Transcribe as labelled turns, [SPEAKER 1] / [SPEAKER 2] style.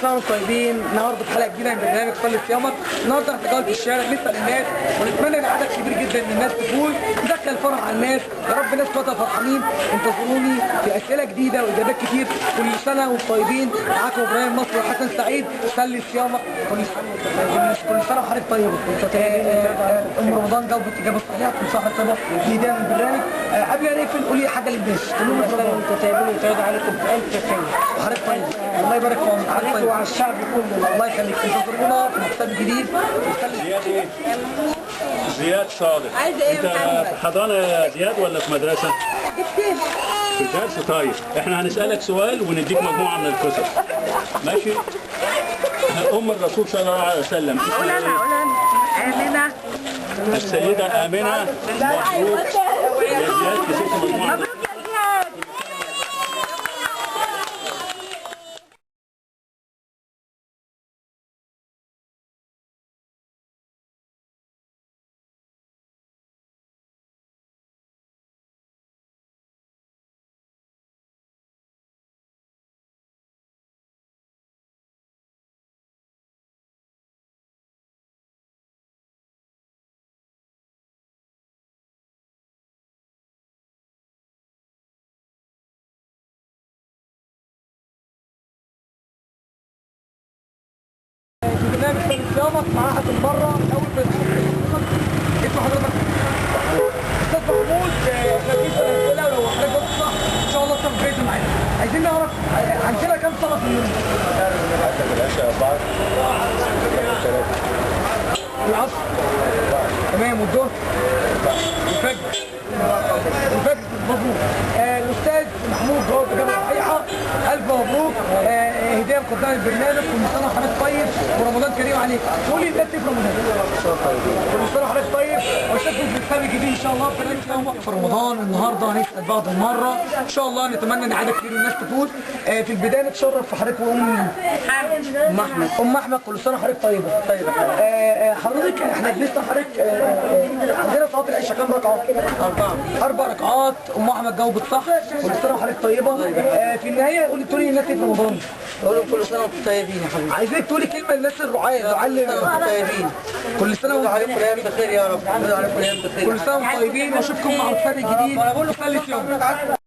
[SPEAKER 1] سنه وانتم طيبين. النهارده في حلقه جديده من برنامج صلي صيامك. النهارده هنتجول في الشارع نسال الناس ونتمنى ان عدد كبير جدا من الناس تفوز ندخل فرح على الناس. يا رب الناس تبقى فرحانين. انتظروني في اسئله جديده واجابات كتير. كل سنه وانتم طيبين. معاكم ابراهيم مصر وحسن سعيد. صلي صيامك. كل سنه وحضرتك طيب. ام رمضان جاوبت اجابه صحيحه. كل سنه وحضرتك طيبه. دي بدايه من البرنامج. قبل ما نقفل قولي حاجه للناس. قولوا لهم
[SPEAKER 2] وانتم طيبين ويتعود عليكم بألف خير.
[SPEAKER 1] وحضرتك طيب. الله يبارك في عمرك.
[SPEAKER 2] عليكم وعلى الشعب كله.
[SPEAKER 1] الله يخليك. انتظرونا في محتوى جديد.
[SPEAKER 3] زياد صادق.
[SPEAKER 4] عايزه ايه يا محمد؟
[SPEAKER 3] في حضانه يا زياد ولا في مدرسه؟
[SPEAKER 4] جبتين.
[SPEAKER 3] في درس. طيب احنا هنسالك سؤال ونديك مجموعه من القصص. ماشي؟ ام الرسول صلى الله عليه وسلم
[SPEAKER 4] قول انا آمنة.
[SPEAKER 3] السيده امنه. مبروك يا زياد كسبت مجموعه.
[SPEAKER 4] مبروك يا زياد.
[SPEAKER 1] برنامج صلي صيامك مع احد المره من اول ما اسم حضرتك استاذ محمود. احنا في اسئله ولو حضرتك جاوبت صح ان شاء الله تاخد جايزه معانا. عايزين نعرف عندنا كام صلاه في اليوم؟
[SPEAKER 3] العشاء 4
[SPEAKER 1] العصر تمام والظهر والفجر. والفجر مبروك. الاستاذ محمود جاوب اجابه صحيحه. الف مبروك. هديه مقدمه للبرنامج. كل سنه وحضرتك طيب ورمضان كريم عليك. قولي الناس في رمضان. كل سنه وحضرتك طيب واشوفكم في الفيلم الجديد ان شاء الله في برنامج صيامك في رمضان. والنهارده هنسال بعض المره ان شاء الله. نتمنى ان عدد كبير من الناس تفوز. في البدايه نتشرف في حضرتك وام احمد. ام احمد كل سنه وحضرتك طيبه. طيبه حضرتك احنا بنسال حضرتك عندنا صلاه العشاء كام ركعه؟ 4 ركعات. ام احمد جاوبت صح. كل سنه وحضرتك طيبه. في النهايه قولي تقولي للناس في رمضان.
[SPEAKER 2] بقول لهم كل سنه وانتم طيبين يا حبيبي.
[SPEAKER 1] عايزاك تقولي كلمه للناس الرعاه اللي
[SPEAKER 2] طيبين.
[SPEAKER 1] كل سنه
[SPEAKER 2] وانتم عليكم ايام بخير يا رب. عليكم ايام بخير.
[SPEAKER 1] كل سنه وانتم طيبين واشوفكم مع الفريق الجديد. صلي صيامك.